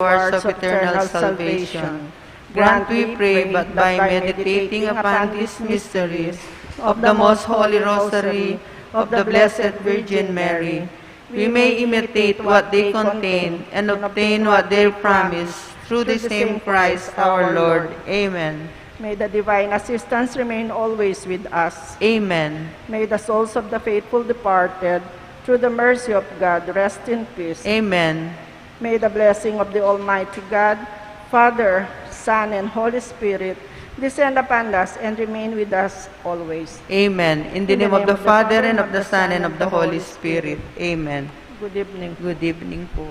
rewards of eternal salvation. Grant, we pray, but by meditating upon these mysteries of the Most Holy Rosary of the Blessed Virgin Mary, we may imitate what they contain and obtain what they promise through the same Christ our Lord. Amen. May the divine assistance remain always with us. Amen. May the souls of the faithful departed, through the mercy of God, rest in peace. Amen. May the blessing of the Almighty God, Father, Son, and Holy Spirit descend upon us and remain with us always. Amen. In the name of the Father, and of the Son, and of the Holy Spirit. Amen. Good evening. Good evening po.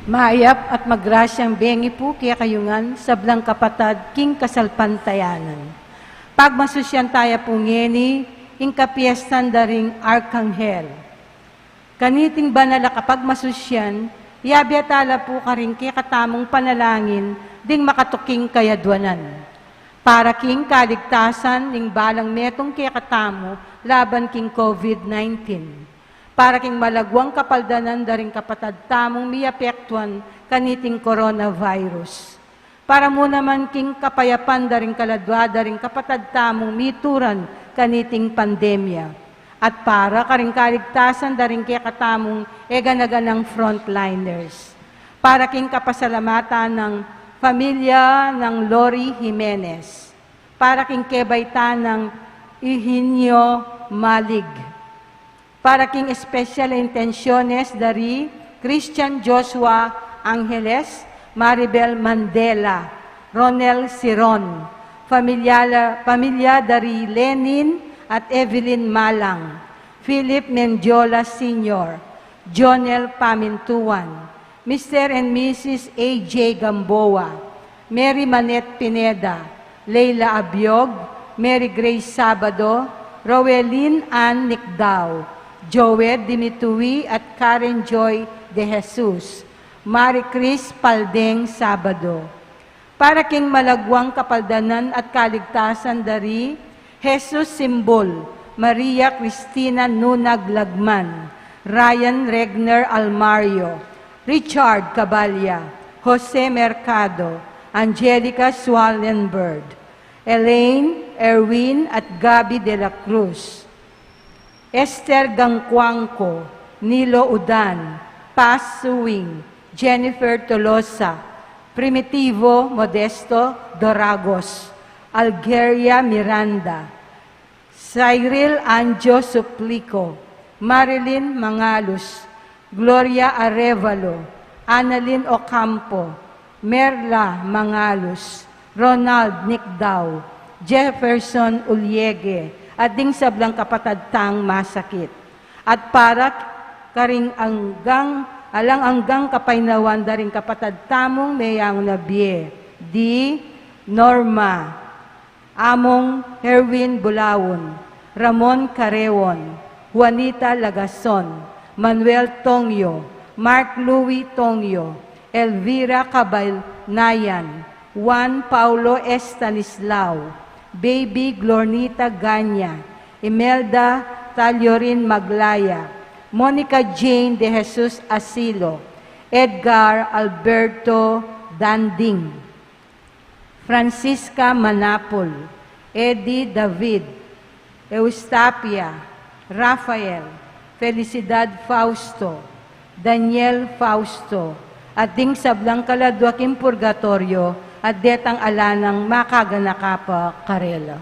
Maayap at magrasyang bengi po kaya kayungan sablang kapatad king kasalpantayanan. Pagmasusyan tayo po ngeni, ing kapiestan daring Arkanghel. Kaniting banala kapag masusyan, yabiatala po karing kaya katamong panalangin, ding makatuking kayadwanan. Para king kaligtasan, ning balang metong kaya katamo, laban king COVID-19. Para king malagwang kapaldanan daring kapatad tamong miapektuan kaniting coronavirus. Para mo naman king kapayapan daring kaladwa daring kapatad tamong mituran kaniting pandemya. At para karing kaligtasan daring kaya katamong eganaganang frontliners. Para king kapasalamatan ng pamilya ng Lori Jimenez. Para king kebaytan ng Eugenio Malig. Para king special intenciones dari Christian Joshua Angeles, Maribel Mandela, Ronel Siron, pamilya dari Lenin at Evelyn Malang, Philip Mendiola Sr., Jonel Pamintuan, Mr. and Mrs. A.J. Gamboa, Mary Manette Pineda, Leila Abiog, Mary Grace Sabado, Rowelyn Ann Nicdao, Joed Dimitui at Karen Joy de Jesus, Marie Chris Paldeng Sabado. Para king malagwang kapaldanan at kaligtasan dari Jesus Simbol, Maria Cristina Nunag Lagman, Ryan Regner Almario, Richard Cabalya, Jose Mercado, Angelica Swallenberg, Elaine, Erwin at Gabi de la Cruz, Esther Gangcuangco, Nilo Udan, Paz Suwing, Jennifer Tolosa, Primitivo Modesto Doragos, Algeria Miranda, Cyril Anjo Suplico, Marilyn Mangalus, Gloria Arevalo, Annalyn Ocampo, Merla Mangalus, Ronald Nicdao, Jefferson Uliege, at ding sablang kapatad tang masakit. At para karing alang kapainawan daring kapatad tamong mayang nabie, di Norma, Among Herwin Bulawon, Ramon Carewon, Juanita Lagason, Manuel Tongyo, Mark Louis Tongyo, Elvira Cabalnayan, Juan Paulo Estanislao, Baby Glornita Ganya, Imelda Taliorin Maglaya, Monica Jane de Jesus Asilo, Edgar Alberto Danding, Francisca Manapol, Eddie David, Eustapia, Rafael, Felicidad Fausto, Daniel Fausto, at ding sablang kaladwaking purgatorio, at detang alanang makaganakapa karela.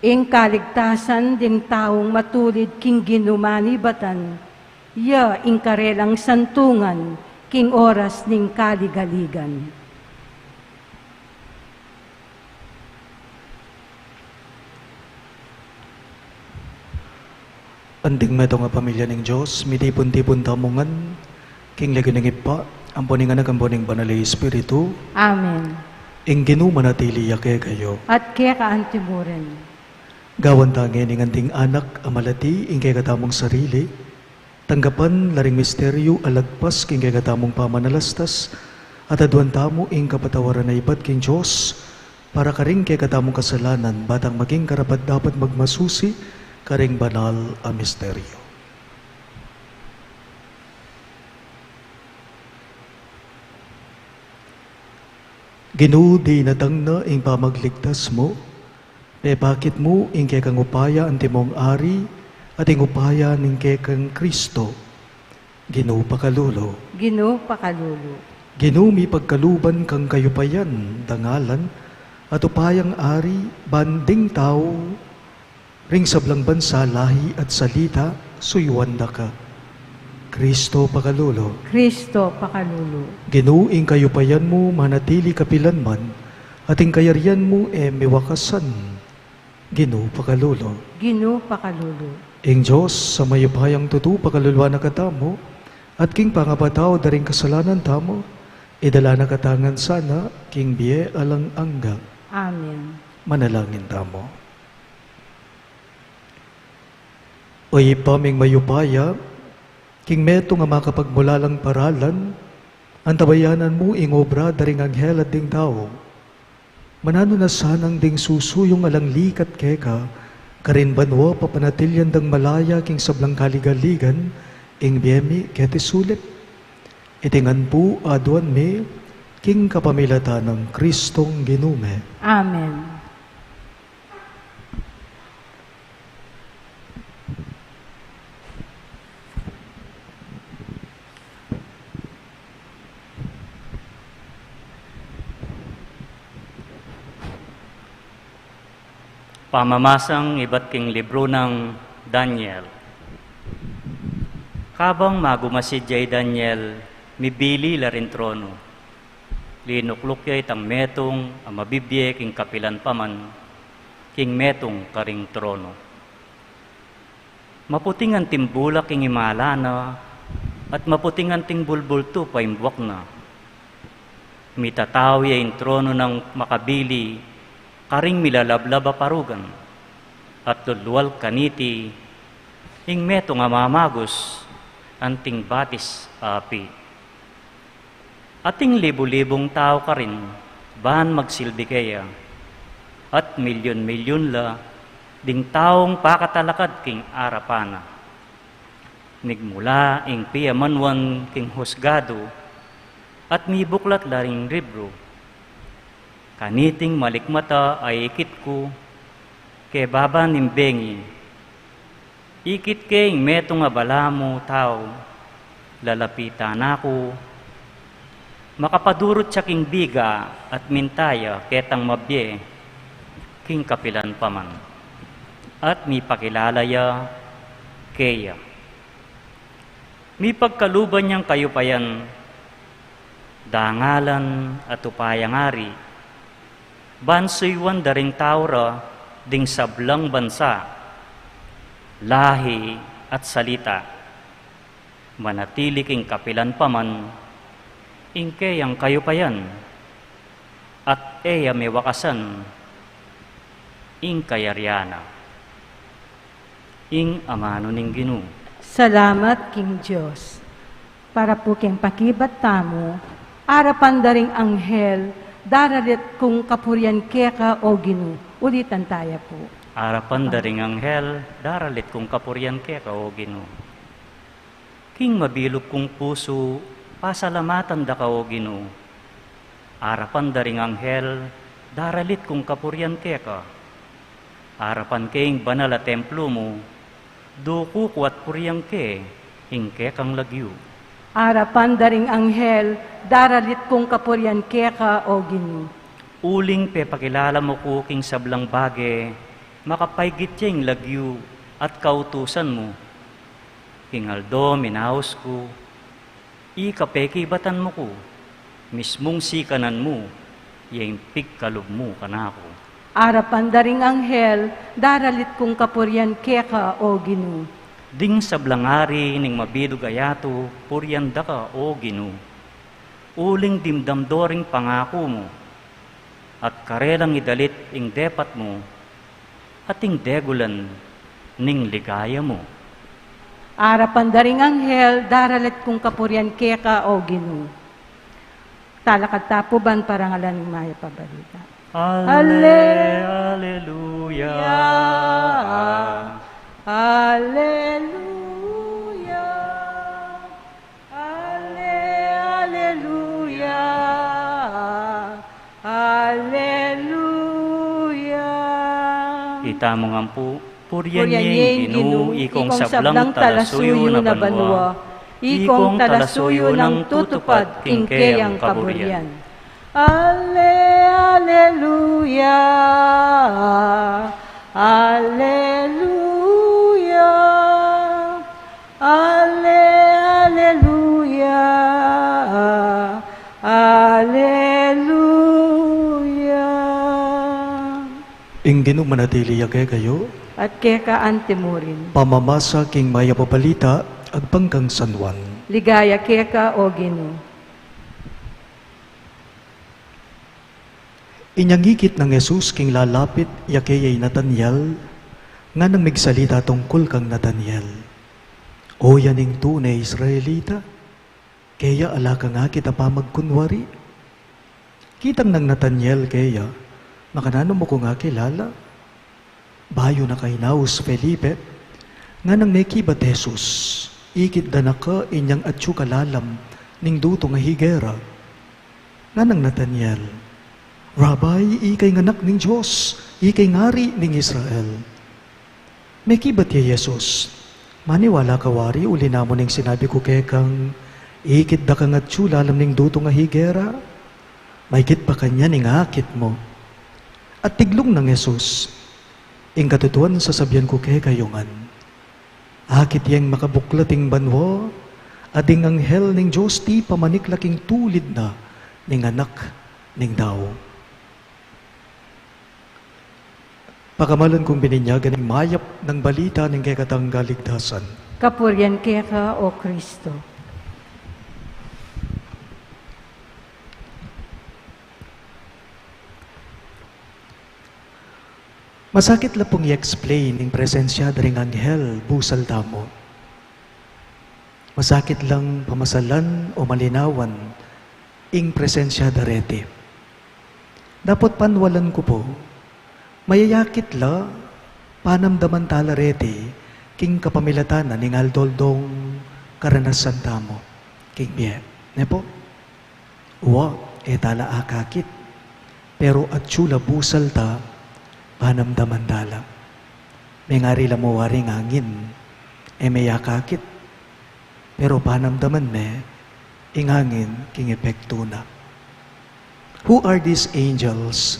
ing kaligtasan ding taong matulid king ginumanibatan, ya ing karelang santungan, king oras ning kaligaligan. Anding meto nga pamilya ng Diyos, mitipon-tipon tamungan, king lagi ng ipa, amponing anak amponing banali Espiritu, Amen. ing ginumanatili yake kayo. At kaya kaantimuren, Gawan tangin ing anting anak amalati, ing kay katamong sarili, tanggapan laring misteryo alagpas, king kay katamong pamanalastas, at aduan tamo ing kapatawaran na ibat king Diyos, para karing kay katamong kasalanan, batang maging karapat dapat magmasusi, karing banal a misteryo. Ginoo di natang na ing pamagligtas mo, bakit mo ing kay kang upaya ang timong ari, at ing upaya ning kay kang Kristo. Ginoo pakalulo. Ginoo pakalulu. Ginoo mi pagkaluban kang kayupayan, dangalan, at upayang ari, banding tao, ring sablang bansa, lahi at salita, suyuanda ka. Kristo pakalulo. Kristo pakalulu. Ginoo ing kayupayan mo manatili kapilanman, at ing kayarian mo miwakasan. Ginoo pakalulo. Ginoo pakalulu. Ing Diyos sa mayupayang tutu pakaluluwa na katamo, at king pangapataw daring kasalanan tamo, idala na katangan sana, king biye alang angga. Amen. Manalangin tamo. Oy paming mayupaya, king meto nga makapagmulalang paralan, ang tabayanan mo ing obra daring anghel at ding tao. Manano na sanang ding susuyong alang likat keka, karin banwa papanatilyan dang malaya king sablang kaligaligan, ing biyemi keti sulit. Itingan po aduan me, king kapamilata ng Kristong ginume. Amen. Pamamasang iba't king libro ng Daniel. Kabang magumasidjay Daniel, mibili la rin trono. Linuklukay tang metong amabibye king kapilan paman, king metong karing trono. Maputing ang timbulak king imalana, at maputing ang ting bulbulto pa imbuak na. Mitatawi ang trono ng makabili, karing milalablaba parugan, at luluwal kaniti, ing meto nga mamagos, anting batis api. Ating libu-libong tao ka rin, bahan magsilbi kaya, at milyon-milyon la, ding taong pakatalakad king arapana. Nigmula ing piyamanwan king husgado, at mibuklat laring libro, kaniting malikmata ay ikit ko, ke baba nimbengi. Ikit king meto nga balamo tao, lalapitan ako, makapadurot siya king biga at mintaya ketang mabye, king kapilan paman. At mi pakilalaya, keya. Mi pagkaluban niyang kayupayan, dangalan at upayang ari, bansuywan daring taura, ding sablang bansa, lahi at salita, manatili king kapilan paman, ingke ang kayupayan, at eya may wakasan, ing kayaryana, ing amano ning Ginoo. Salamat king Diyos. Para po king pakibat tamo, arapan daring anghel, daralit kung kapuryan keka o Ginoo. Ulitan tayo po. Arapan daring anghel, daralit kung kapuryan keka o Ginoo. King mabilog kong puso, pasalamatan da ka o Ginoo. Arapan daring anghel, daralit kung kapuryan keka. Arapan king banal a templo mo, duku kuat puryang ke, hingke kang lagyu. Arapan daring anghel, daralit kung kapuryan keka o Ginoo. Uling pe pakilala mo ko king sablang bage, makapaygit yung lagyo at kautusan mo. Hingaldo, minaos ko, ikapekibatan mo ko, mismong sikanan mo, yung pigkalob mo kanako. Arapan daring anghel, daralit kong kapuryan keka o Ginoo. Ding sablangari ning mabilog ayato, puryanda ka o Ginoo. Uling dimdamdoring pangako mo, at karelang idalit ing depat mo, at ing degulan ning ligaya mo. Arapan daring anghel, daralit kong kapuryan keka o Ginoo. Talakad tapuban parangalan ng maya pabalita. Alleluia. Alleluia. Alleluia. Alleluia. Ita mo nga po, Puryan puryan Ginoo, ikong sablang talasuyo na banwa, ikong talasuyo ng tutupad kingkeyang kaburyan. Alleluia. Alleluia. Alleluia. Alleluia. Ing Ginoo manatili yagay kayo, At keka antemurin. pamamasa king maya pabalita, agpanggang San Juan. Ligaya keka o Ginoo. Inyangikit ng Jesus king lalapit yakayay Nathaniel, nga nang migsalita tungkol kang Nathaniel. O yaning tunay Israelita, kaya ala ka nga kita pa magkunwari. Kitang ng Nathaniel kaya, makanano mo ko nga kilala. Bayo na kay Naus Felipe, nga nang nekibat Jesus, ikit da na ka inyang atsu kalalam, ning duto nga higera. Nga nang Nathaniel, Rabbi, ikay nganak ning Diyos, ikay ngari ning Israel. Nekibat ya Jesus, maniwala ka wari, uli na mo ning sinabi ko kekang, ikit da kang atsu lalam ning duto nga higera, maikit pa kanya ning akit mo. At tiglong ng Jesus, ing katutuan sasabihan ko kay kayongan. Akit yang makabuklating banwa, ading anghel ning Diyos ti pamaniklaking tulid na ning anak ning tao. Pakamalan kong bininyagan ng mayap ng balita ng kekatang galigtasan. Kapuryan keka o Kristo. Masakit la pong i-explain ng presensya daring anghel busal tamo. Masakit lang pamasalan o malinawan ing presensya darete. Dapat panwalan ko po, mayayakit la panamdaman tala rete king kapamilatanan ning aldoldong karanasan tamo. King biye. Ne po? Uwa, tala akakit. Pero at chula busal ta, panamdaman dala. May ngari la mo waring angin, may yakakit. Pero panamdaman me, ingangin king epekto na. Who are these angels?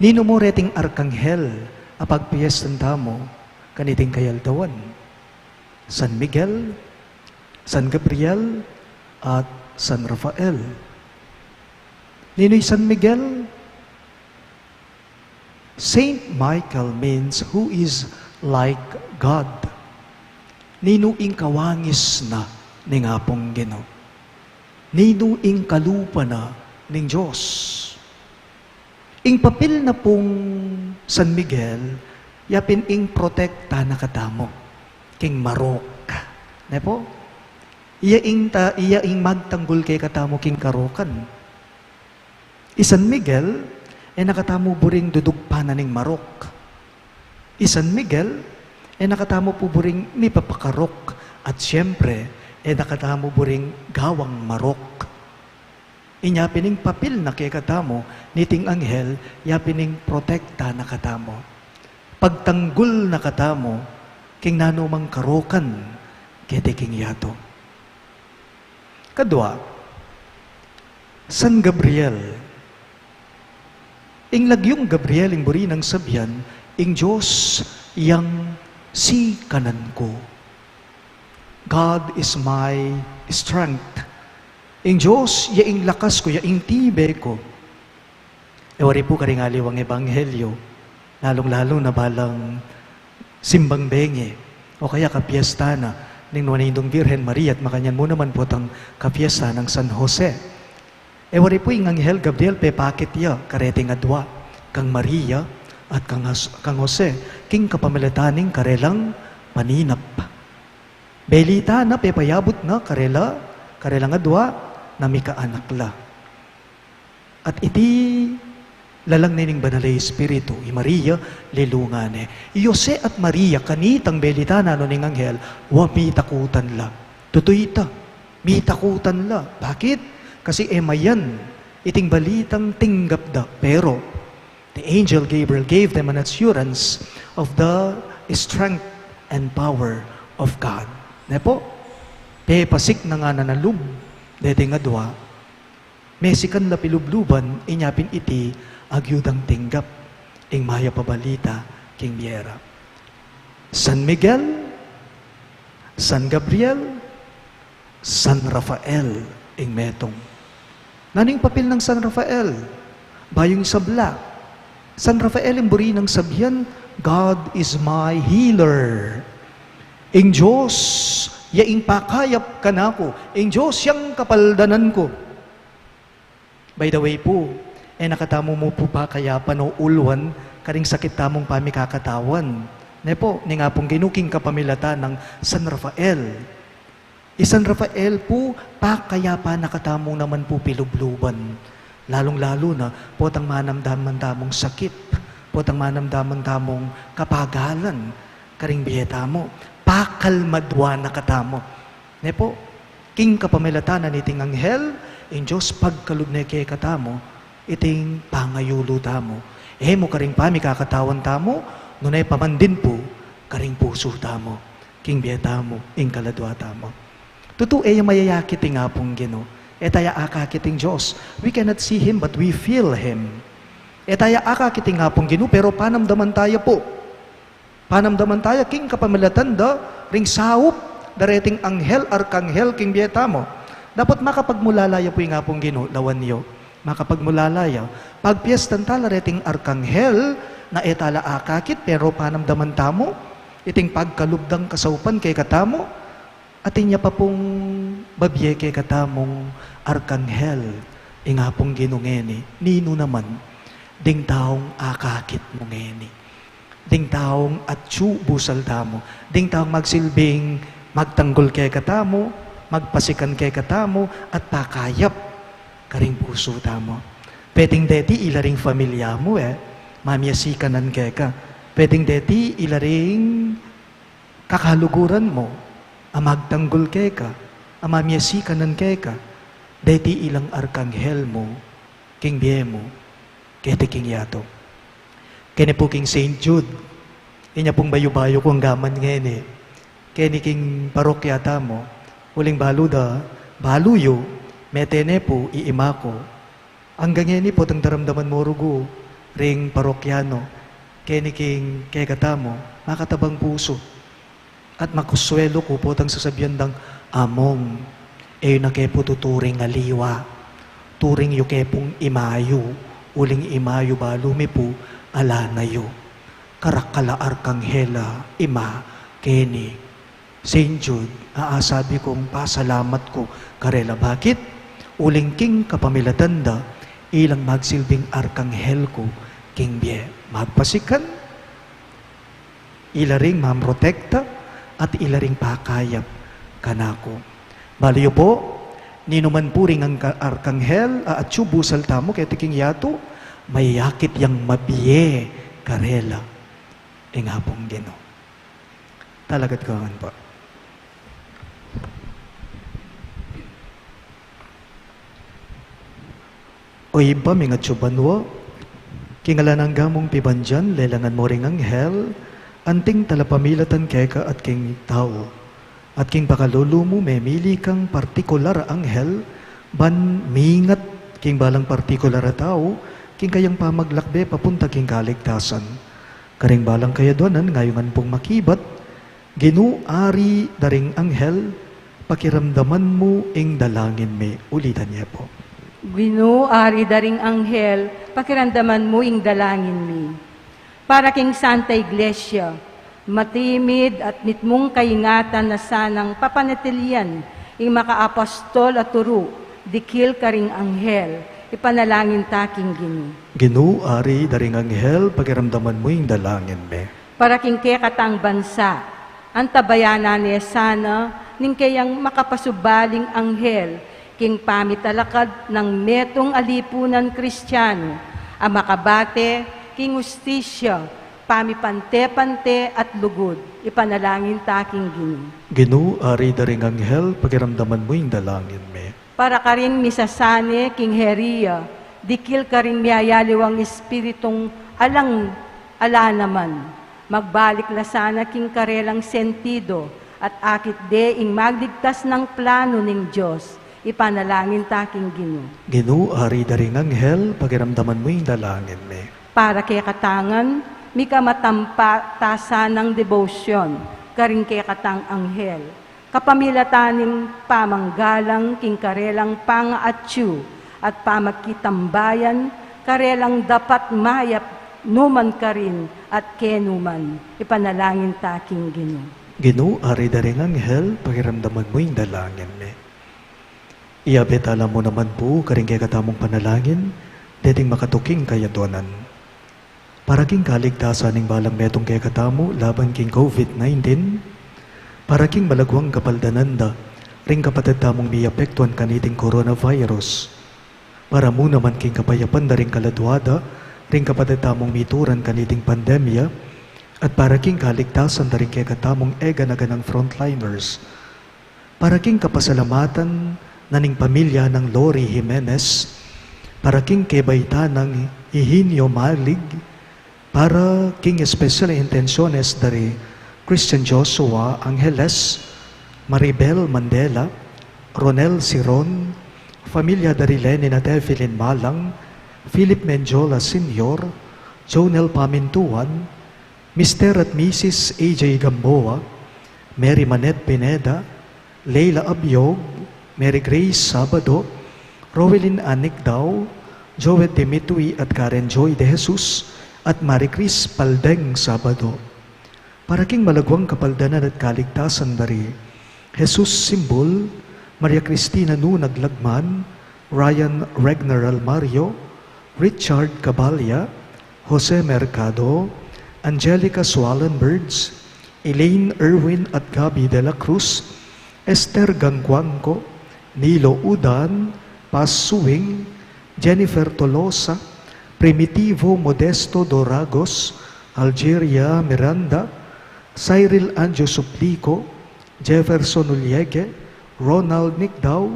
Nino mo reting arkanghel, apag piyestan tamo, kaniting kayaltawan. San Miguel, San Gabriel, at San Rafael. Nino'y San Miguel? Saint Michael means who is like God. Ninuing kawangis na ning apong Ginoo. Ninuing kalupa na ning Diyos. Ing papel na pong San Miguel, yapin ing protekta na katamo. King marok. Ne po? Iya ing magtanggol kay katamo king karokan. Isan Miguel, nakatamo buring dudugpanan ning marok. Isan Miguel, nakatamo po buring mipapakarok. At siyempre, nakatamo buring gawang marok. Inyapining papel na kay katamo, niting anghel, yapining protekta na katamo. Pagtanggol na katamo, king nanumang karokan, kete king yato. Kadwa, San Gabriel. Ing lagyong Gabriel, ing buri ng sabyan, ing Diyos yang si kanan ko. God is my strength. Ing Diyos, yaing lakas ko, yaing tibe ko. Ewari po karingaliw ang ebanghelyo, lalong-lalo na balang simbang benge, o kaya kapiesta na, ning Nuanindong Birhen Maria at makanyan mo naman po tang kapiesta ng San Jose. Ewari po yung Anghel Gabriel, pepakit ya, kareting adwa, kang Maria at kang Jose, king kapamilataning karelang paninap. Belita na pepayabot na karelang adwa, na mikaanak la. At iti lalang nining banalay Espiritu, i Maria, lilungane. Jose at Maria, kanitang belita na ning Anghel, mitakutan la. Tutuyta, mitakutan la. Bakit? Kasi emayan, iting balitang tinggap da. Pero, the angel Gabriel gave them an assurance of the strength and power of God. Nepo, pepasik na nga nanalub, dede nga dua, mesikan la pilubluban, inyapin iti, agyudang tinggap, ing maya pabalita, king Miera. San Miguel, San Gabriel, San Rafael, ing metong. Naning papel ng San Rafael? Bayong sabla. San Rafael ang buri ng sabihan, God is my healer. Ing Diyos, yaing pakayap ka na ko. Ing Diyos, yang kapaldanan ko. By the way po, nakatamo mo po pa kaya panauulwan, karing sakit tamong pamikakatawan. Po, ni nga pong ginuking kapamilata ng San Rafael. San Rafael po, kaya pa nakatamo naman po pilubluban. Lalong-lalo na, potang manamdaman tamong sakit, potang manamdaman tamong kapagalan, karing biyeta mo, pakalmadwa na katamo. Po, king kapamilatanan iting Anghel, in Diyos pagkalubne kay katamo, iting pangayulo tamo. Mo karing pamikakatawan tamo, nunay pamandin po, karing puso tamo, king biyeta mo, ing kaladwa tamo. Totoo yung mayayakit nga pong Gino. Etaya akakiting Diyos. We cannot see Him but we feel Him. Etaya akakiting nga pong Gino, pero panamdaman tayo po. Panamdaman tayo, king kapamilatan da, ring saup, dareting anghel, arkanghel, king biyeta mo. Dapat makapagmulalaya po yung nga pong Gino, lawan niyo. Makapagmulalaya. Pag piyestan tala, dareting arkanghel, na etala akakit, pero panamdaman tamo, iting pagkalubdang kasaupan kay katamo, atin niya pa pong babye kay katamong arkanghel, nga pong ginungeni, nino naman, ding taong akakit mo ngeni. Ding taong atsu busal tamo, ding taong magsilbing magtanggol kay katamo, magpasikan kay katamo, at pakayap karing puso tamo. Pwedeng deti ilaring familia mo mamiyasikanan kay ka. Pwedeng deti ilaring kakaluguran mo, magtanggol kay ka, mamiyasikanan kay ka. Deti ilang arkanghel mo, king biye mo, kete king yato. Kene po king St. Jude, inya pong bayo-bayo kong gaman ngene. Kene king parokya tamo, uling baluda, baluyo, metene po, iimako. Hanggang ngene po, tang daramdaman mo rugo, ring parokyano, kene king kekatamo, makatabang puso. At makuswelo ko po, tang sasabihan dang among, na kepo tuturing aliwa, turing yu kepong imayo, uling imayo balumi po, ala na yu. Karakala arkanghela, ima, keni, St. Jude, aasabi kong pasalamat ko, karela. Bakit? Uling king kapamilatanda, ilang magsilbing arkanghel ko, king bie, magpasikan, ilaring mamrotekta, at ilaring pakayap kanako. Baliyo po, ninuman puring ang arkanghel, at subusal tamo, kaya tiking yato, may yakit yang mabiye karela. Nga pong Gino. Talagat kawan po. O iba mga tsubanwa, kingalanang gamong pibanjan, lelangan mo ring anghel, anting talapamilatan keka at king tao. At king pakalulu mo, memili kang partikular anghel, ban mingat king balang partikular tao, king kayang pamaglakbe papunta king kaligtasan. Karing balang kayadonan ngayongan pong makibat, ginuari daring anghel, pakiramdaman mo ing dalangin me. Ulitan niya po. Ginuari daring anghel, pakiramdaman mo ing dalangin mi. Para king Santa Iglesia, matimid at mitmong kaingatan na sanang papanatilian ing makaapostol at turo, dikil karing anghel, ipanalangin taking Ginoo. Ginuari daring anghel, pakiramdaman mo ing dalangin me. Para king kekatang bansa, ang tabayanan niya sana, ning kayang makapasubaling anghel, king pamitalakad ng metong alipunan Kristiyano, ang makabate, king ustisya, pamipante-pante at lugod, ipanalangin taking Ginoo. Ginuari daring anghel, pakiramdaman mo ing dalangin me. Para ka rin misasane, king Heria, dikil ka rin miyayaliwang espiritong ala naman. Magbalik la sana king karelang sentido, at akit de ing magligtas ng plano ng Diyos, ipanalangin taking Ginoo. Ginuari daring anghel, pakiramdaman mo ing dalangin me. Para kay katangan, mi kamatampatasan ng devotion, karing kay katang anghel. Kapamilataning pamanggalang, king karelang pangaatyu, at pamakitambayan, karelang dapat mayap, numan ka rin, at kenuman, ipanalangin taking Ginoo. Ginuari daring anghel, pakiramdaman mo ing dalangin me. Iabet alam mo naman po, karing kay katamong panalangin, deding makatuking kayadonan. Para king kaligtasan ng balang metong kay katamo, laban king COVID-19, para king balagwang kapaldananda, ring kapatid tamong miapektuan kaniting coronavirus. Para mo naman king kapayapan na ring kaladwada, ring kapatid tamong mituran kaniting pandemya, at para king kaligtasan na ring kay katamong ega-naga ng frontliners. Para king kapasalamatan na ning pamilya ng Lori Jimenez, para king kebaita ng Hihinio Malig, para king special intenciones dari Christian Joshua Angeles, Maribel Mandela, Ronel Siron, familia dari Lenin at Evelyn Malang, Philip Menjola Sr., Jonel Pamintuan, Mr. at Mrs. AJ Gamboa, Mary Manette Pineda, Leila Abiog, Mary Grace Sabado, Rowelyn Anikdaw, Joel Demitui at Karen Joy de Jesus, at Marie Chris Paldeng Sabado. Para king malagwang kapaldanan at kaligtasan dari Jesus Simbol, Maria Cristina Nu Naglagman, Ryan Regner Almario, Richard Cabalya, Jose Mercado, Angelica Swallenbergs, Elaine Erwin at Gabi de la Cruz, Esther Gangguangco, Nilo Udan, Paz Suwing, Jennifer Tolosa, Primitivo Modesto Doragos, Algeria Miranda, Cyril Anjo Suplico, Jefferson Uliege, Ronald Nicdaw,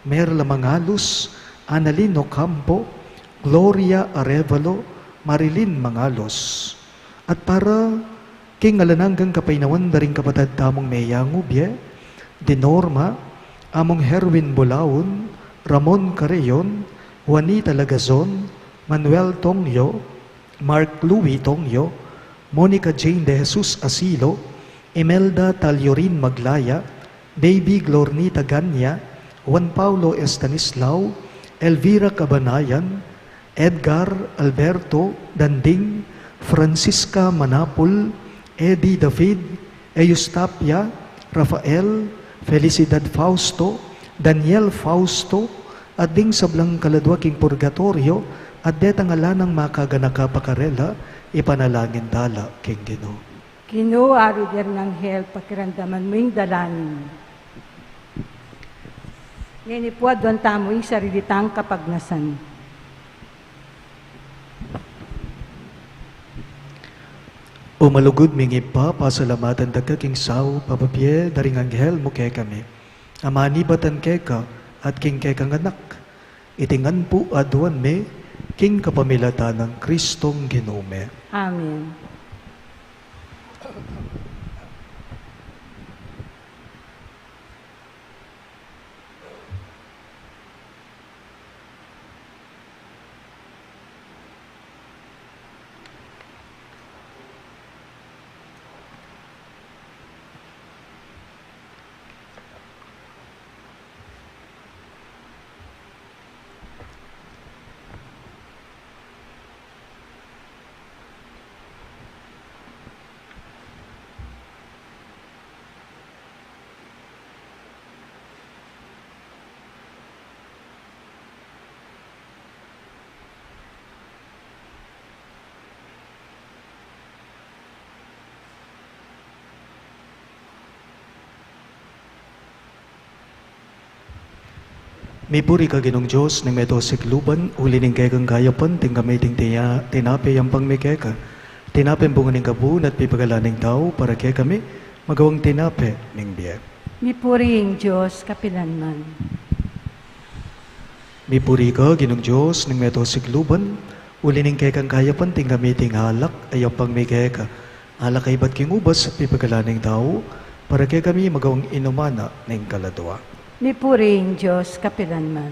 Merla Mangalos, Annalyn Ocampo, Gloria Arevalo, Marilyn Mangalos. At para king alananggang kapainawan daring kapatid tamong Meyangubye, Dinorma, among Herwin Bulaon, Ramon Carreon, Juanita Lagazon, Manuel Tongyo, Mark Louis Tongyo, Monica Jane de Jesus Asilo, Imelda Taliorin Maglaya, Baby Glornita Ganya, Juan Paulo Estanislao, Elvira Cabanayan, Edgar Alberto Danding, Francisca Manapul, Eddie David, Eustapia, Rafael, Felicidad Fausto, Daniel Fausto, at ding sablang kaladwa king purgatorio, at detang alanang makaganaka pakarela, ipanalangin dala king Ginoo. Ginoo, ari der ng hel, pakiramdaman mo yung dalangin. Ninipuad doon tamo yung sarilitang kapagnasan. Umalugod mingi pa, pasalamatan daga king sao, papapye, daring anghel mo kay kami. Amanibatan keka, at king kekang anak. Itingan po aduan me, king kapamilata ng Kristong Ginome. Amen. Mipuri ka ginong Diyos ng meto sikluban, uli ning kekang kayapan, ting kami ting tinape ang pangmikeka. Tinape bunga ning kabun at pipagalaning tao, para kaya kami magawang tinape ning biyak. Mipuriing Diyos, kapilanman. Mipuri ka ginong Diyos ng meto sikluban, uli ning kekang kayapan, ting kami ting halak ay ang pangmikeka. Halak ay ba't kingubas at pipagalaning tao, para kaya kami magawang inumana ning kaladwa. Mipuriing Diyos, kapilanman.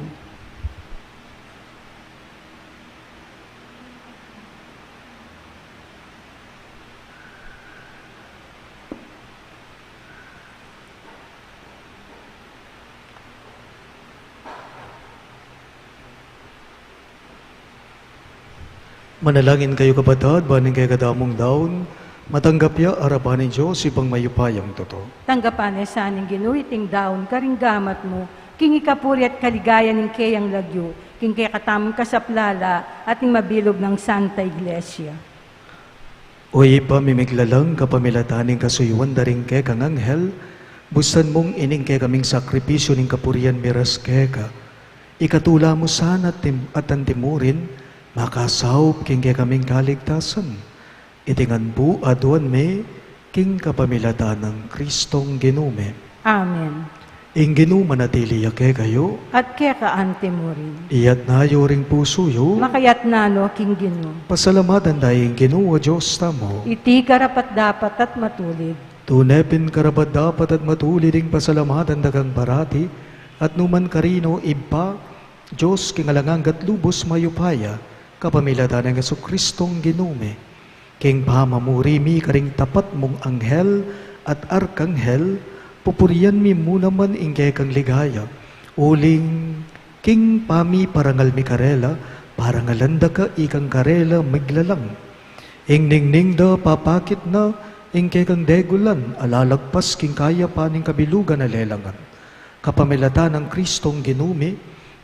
Manalangin kayo kapatid, baning kay kadamong daon, matanggap ya arapan ni Diyos ibang mayupayang totoo. Tanggapan ay saning ginuiting daon, karinggamat mo, king ikapuri at kaligaya ng kayang lagyo, king kay katamang kasaplala, at ning mabilog ng Santa Iglesia. Uy pamimiglalang kapamilataning kasuyuan daring kay kang anghel, busan mong ining kay kaming sakripisyo ning kapurian miras keka. Ikatula mo sana at antimurin, makasawp king kay kaming kaligtasan. Itingan bu aduan me, king kapamilatan ng Kristong ginume. Amen. Ing ginuman natili yake kayo, At kaya kaante mo rin. iyat na ring puso yo, Makayat nano king gino. pasalamatan dahil ginuwa Diyos tamo. Iti karapat dapat at matulid. Tunepin karapat dapat at matuli ding pasalamatan dagang barati, at numan karino iba, Diyos kingalanganggat lubos mayupaya, kapamilatan ng Jesukristong ginume. King pamamurimi karing tapat mong anghel at arkanghel, pupurian mi muna man ingkay kang ligaya. Uling king pami parangal mi karela, parangalanda ka ikang karela miglalang. Ing ningning da papakit na, ingkay kang degulan, alalagpas king kaya paning kabilugan na lelangan. Kapamilatan ng Kristong ginume,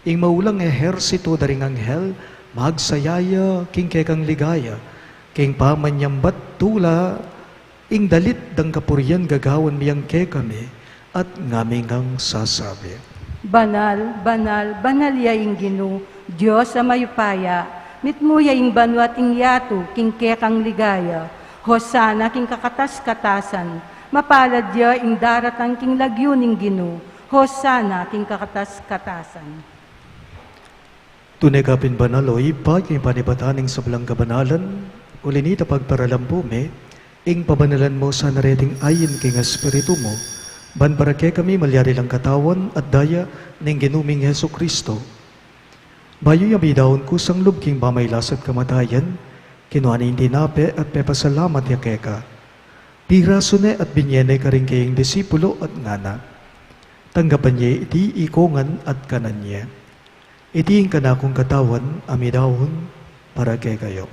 ing maulang ehersito daring anghel, magsayaya king kay kang ligaya. King pamanyambat tula, ing dalit dang kapurian gagawan miyang kay kami, at ngaming ang sasabi. Banal, banal, banal yaing gino, Diyos sa mayupaya, mitmo yaing banwat ing yato, king kekang ligaya, hosana king kakatas-katasan, mapalad ya ing daratang king lagyo ning gino, hosana king kakatas-katasan. Tunay kapin banaloy, pag yung panipataning sa belang kabanalan, ulinita pagparalampume, ing pabanalan mo sa nareting ayin king espiritu mo, ban para kay kami malyari lang katawan at daya ning ginuming Heso Kristo. Bayo yabi daon ko sang lubking bamaylasat kamatayan, kinuha ni tinape at pepasalamat ya keka. Piraso ne at binyene ka rin kayong disipulo at ngana. Tanggapan niya iti ikongan at kanan niya. Iti yung kanakong katawan, amidahon, para kay kayo.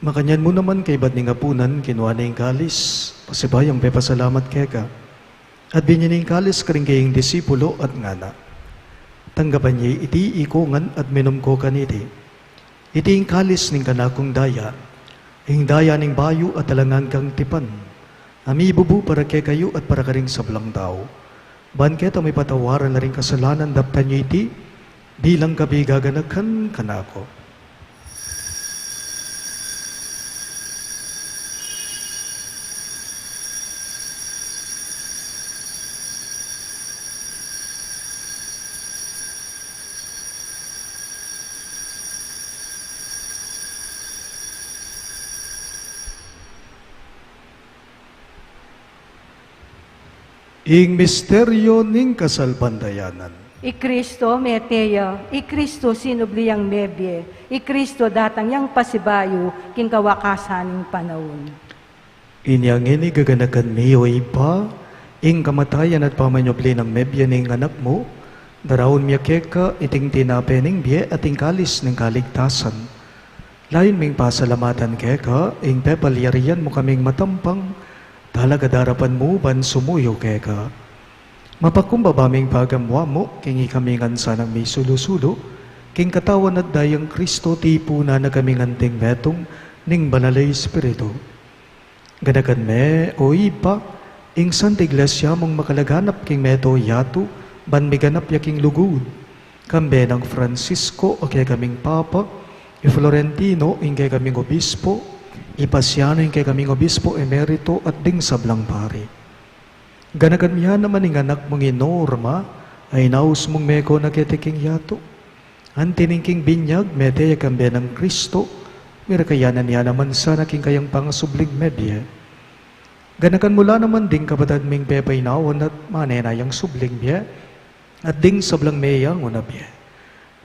Makanyan mo naman kay ba't nga punan, kinuha na yung kalis, pasibayang pepasalamat keka. At binyan yung kalis karing kayong disipulo at ngana. Tanggapan niya iti ikongan at minom ko kaniti. Iti yung kalis ning kanakong daya, ing daya ning bayo at talangan kang tipan. Amibubu para kay kayo at para karing sablang tao. Ban keta may patawaran na rin kasalanan daptan niyo iti, di lang kabi gaganakan kanako. Ing misteryo ning kasalbandayanan. I Kristo meteya, I Kristo sinubliyang mebye, I Kristo datang yang pasibayo, king kawakasaning panahon. Inyang ini gaganakan miyo ipa, ing kamatayan at pamanyobli ng mebye ning anak mo, darawon miya keka iting tinape ning biye at ing kalis ng kaligtasan. Layon ming pasalamatan keka, ing pepalyarian mo kaming matampang, talaga darapan mo ban sumuyo keka. Mapakumbabaming pagamwa mo, king ikamingan sanang may sulusulo, king katawan at dayang Kristo tipo na nagaminganting metong ning banalay Espiritu. Ganagan me, o ipa, ing Santa Iglesia mong makalaganap king meto yato, ban miganap yaking lugod. Kambe ng Francisco o kaya kaming Papa, i Florentino ing kaya kaming Obispo, ipasiano ing kaya kaming Obispo Emerito at ding sablang pari. Ganagan miya naman ing anak mong inorma, ay naus mong meko na ketiking yato. Antiningking binyag, mete kambe ng Kristo, mirakayanan niya naman sa naking kayang pangasubling medya. Ganakan mula naman ding kapatad ming pepay naon at manenayang subling biya, at ding sablang meyang unabya.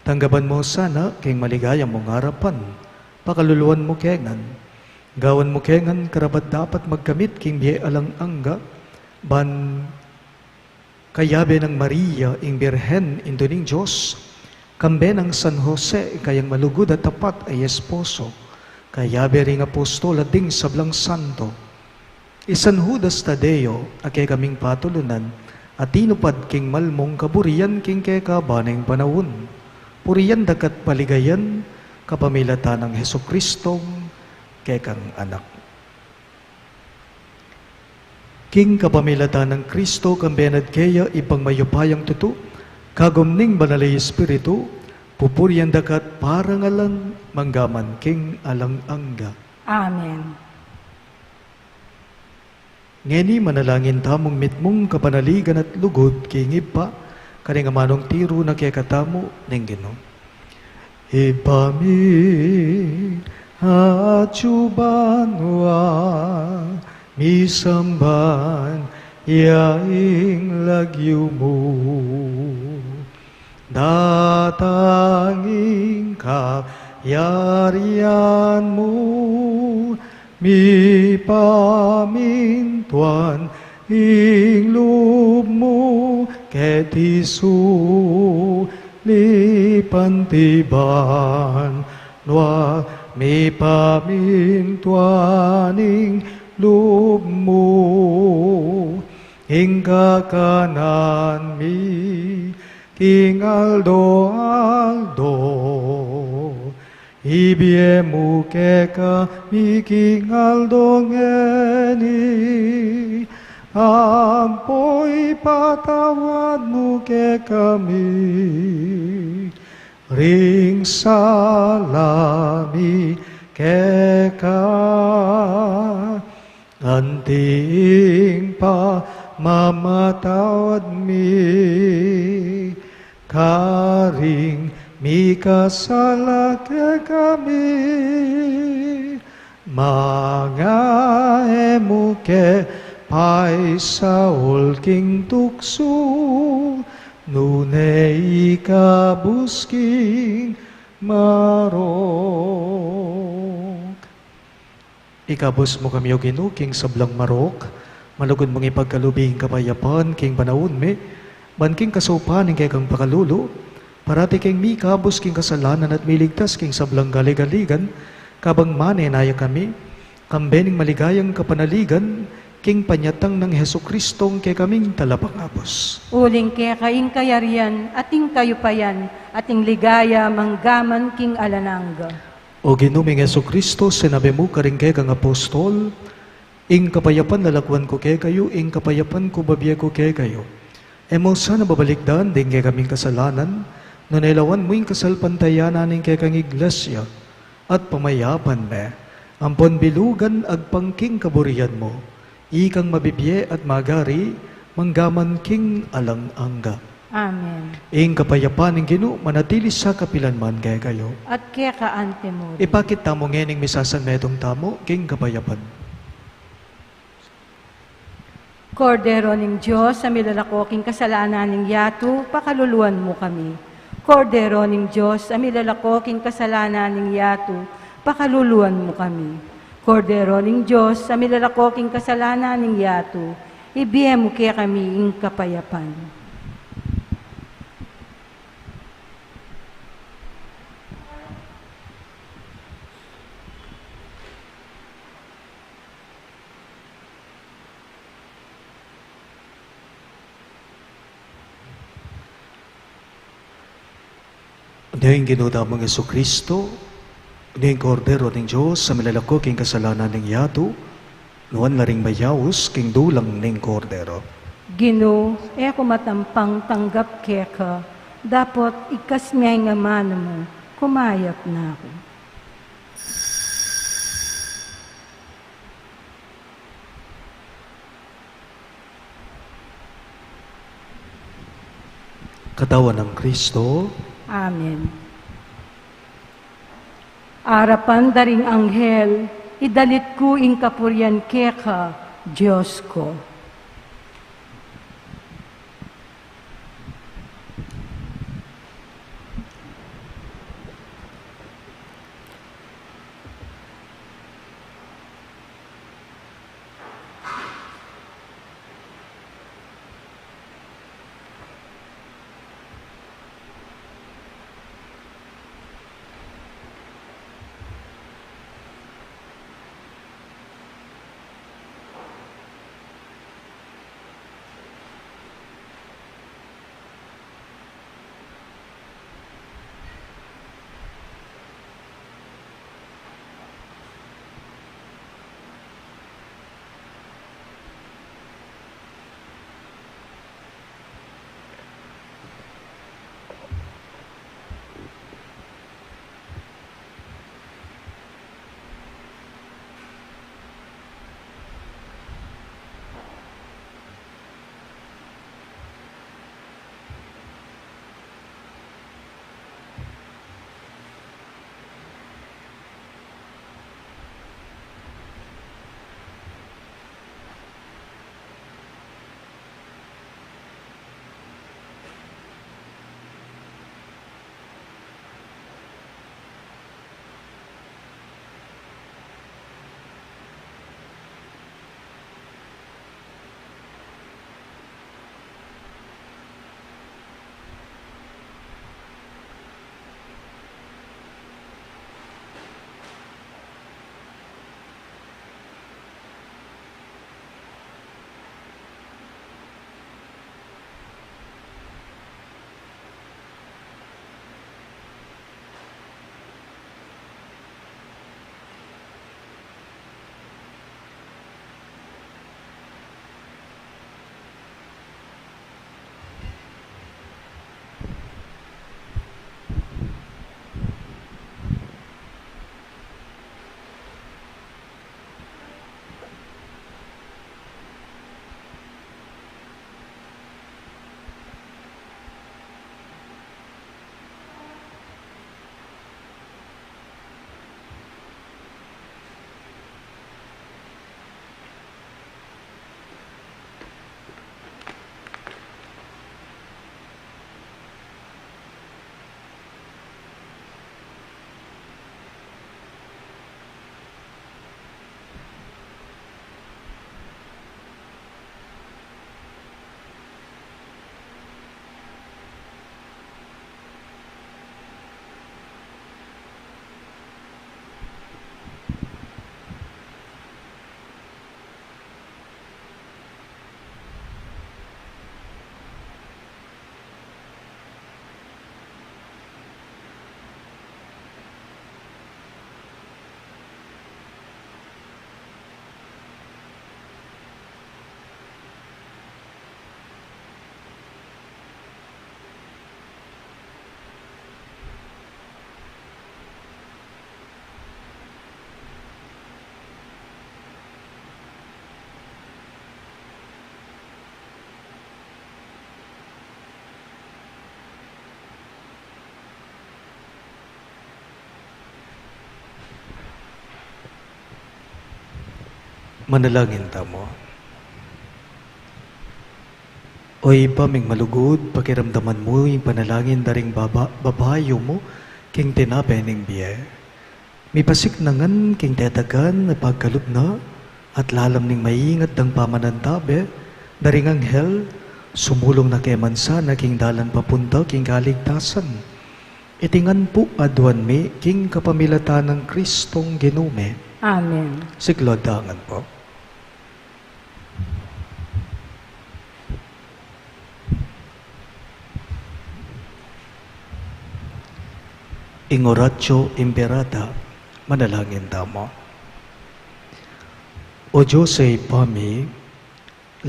Tanggaban mo sana king maligayang mong harapan, pakaluluan mo kengan. Gawan mo kengan karabat dapat magkamit king biya alang angga, ban kayabe ng Maria ing Birhen indo ning Diyos, kambe ng San Jose kayang malugod at tapat ay esposo, kayabe ring apostol at ding sablang santo. Isan Judas Tadeo, akay kaming patulunan, at tinupad king malmong kaburian king keka baneng panawon. Puriyan dakat paligayan, kapamilatan ng Heso Kristong kekang anak. King kapamilatan ng Kristo kambenad kaya ipang mayupayang tutu, kagumning banalay Espiritu, pupuriyan dakat parangalan manggaman king alang angga. Amen. Ngeni manalangin tamong mitmong kapanaligan at lugod king ipa, kaning amanong tiro na kaya katamo ning Ginoo. Ipami acubanwa misamban yaing lagyo mo, datanging kayarian mo, mi pamintuan ing loob mo, ket isu lipantiban, nwa mi pamintuan ing loob mo, ing kakanan mi, king Aldo, ibie mo keka mi king Aldo ngeni, ampoy patawad mo kekami, ring salami keka, anting pa mamatawad mi, karing mi kasala kami, mga emuke pay saul king tukso, nunay ikabusking marok. Ikabus mo kami o Ginoo king sablang marok, malugod mong ipagkalubing kapayapan king panahon me, ban king kasupan ing kekang pakalulo, parati king mi kabus king kasalanan at miligtas king sablang galigaligan, kabang manenaya kami, kambening maligayang kapanaligan, king panyatang ng Heso Kristong kay kaming talapangabos. Uling kaya kaing kayarian, ating kayupayan, ating ligaya, manggaman king alanangga. O ginuming Heso Kristo, sinabi mo karing kay kang apostol, ing kapayapan lalakwan ko kay kayo, ing kapayapan ko babye ko kay kayo. Emo sana babalikdan, din kay kaming kasalanan, nunailawan mo ing kasalpantayanan ing kay kang iglesia, at pamayapan me, ampon bilugan agpangking kaburian mo, ikang mabibye at magari, manggaman king alang angga. Amen. Ing kapayapan ng Ginoo manatili sa kapilanman kay kayo. At kaya kaante mo. Ipakit tamo ngening misasan metong tamo, king kapayapan. Kordero ng Diyos, sa milalakoking kasalanan ng yato, pakaluluan mo kami. Kordero ng Diyos, sa milalakoking kasalanan ng yato, pakaluluan mo kami. Kordero ng Diyos, sa milalakoking kasalanan ng yato, ibiye mo kaya kami ing kapayapan. Ngayon ginudamang Yesu Kristo, ngayon kordero ng Diyos sa milalako king kasalanan ng yato, nuan na ring mayawos king dulang ng kordero. Ginoo, ako matampang tanggap keka, dapat ikas miyay nga mano mo, kumayap na ako. Katawan ng Kristo, Amen. Arapan daring anghel, idalit ko ing kapuryan keka, Diyos ko. Manalangin tamo. Oy paming malugod, pakiramdaman mo yung panalangin daring babayo mo, king tinapay ning biye. May pasiknangan king tetagan na pagkalup na, at lalam ning maingat ng pamanantabe, daring anghel, sumulong na kay mansa na king dalan papunta king kaligtasan. Itingan po adwan mi king kapamilatan ng Kristong ginume. Amen. Siglodangan po. ing oratio imperata, manalangin tamo. O Diyos ay pami,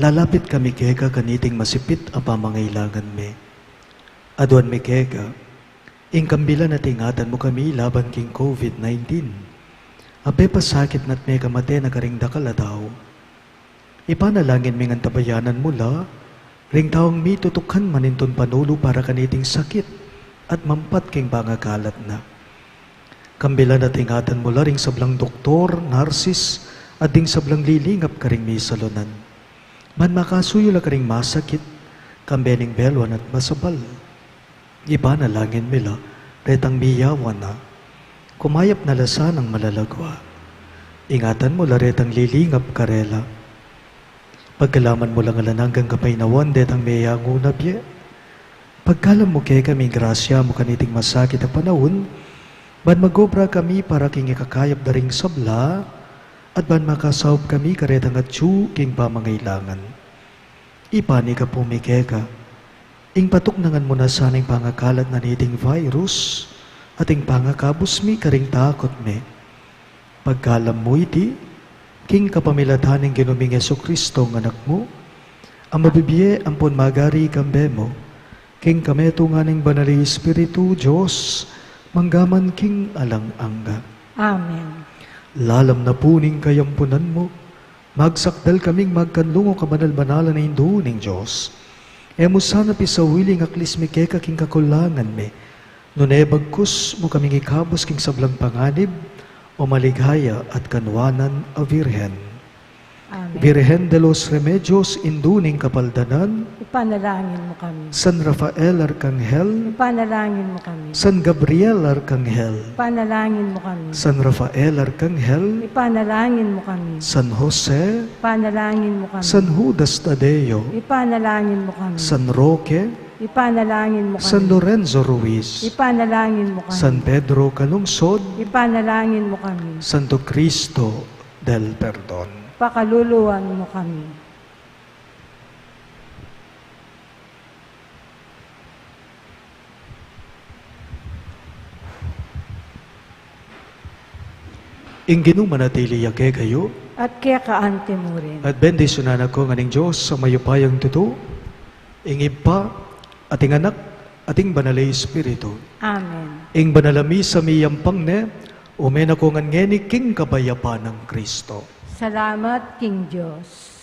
lalapit kami keka kaniting masipit ang pamangailangan me. Aduan mi keka, ing kambilan at ingatan mo kami laban king COVID-19. Ape pasakit na't may kamate na karing dakalataw. Ipanalangin mi ng tabayanan mula, ring taong mi tutukan maninton panulo para kaniting sakit at mampat king pangakalat na. Kambilan at ingatan mula ring sablang doktor, narsis, at ding sablang lilingap karing may salunan. Man makasuyo la karing masakit, kambening belwan at masabal. Iba na langin mila, retang miyawan na, kumayap na lasa ng malalagwa. Ingatan mo la retang lilingap karela. Pagkalaman mo lang alananggang kapaynawan, detang miyango na biye. Pagkalam mo kay kami grasya mo kaniting masakit na panahon, ban magobra kami para king ikakayap daring sabla, at ban makasawb kami karetang at king pamangailangan. Ipani ka pumikeka, ing patuknangan mo na sanang pangakalat na niting virus, at ing pangakabos mi karing takot me. Pagkalam mo iti, king kapamilataning ginuming Yesu Kristo ng anak mo, ang mabibiye ampon magari kambe mo, king kameto nga ng banali Espiritu Diyos, manggaman king alang-angga. Amen. Lalam na puning kayampunan mo, magsakdal kaming magkanlungo kabanal-banalan na hindu ning Diyos. Emo sana pisawiling aklis mi keka king kakulangan me, nunebagkus mo kaming ikabos king sablang panganib, o maligaya at kanwanan a Virhen. Amen. Virhen de los Remedios, induning kapaldanan, Ipanalangin mo kami. San Rafael Arcangel, Ipanalangin mo kami. San Gabriel Arcangel, Ipanalangin mo kami. San Rafael Arcangel, Ipanalangin mo kami. San Jose, Ipanalangin mo kami. San Judas Tadeo, Ipanalangin mo kami. San Roque, Ipanalangin mo kami. San Lorenzo Ruiz, Ipanalangin mo kami. San Pedro Calungsod, Ipanalangin mo kami. Santo Cristo del Perdon. Pakaluluwan mo kami. Ingginong manatili yake kayo, At kaya kaante mo rin. at bendisyonan ako nganing Diyos sa mayupayang tuto, ingib pa, ating anak, ating banalay Espiritu. Amen. Ing banalami sa miyampang ne, umen ako ngani king kabayapan ng Kristo. Salamat, King Diyos.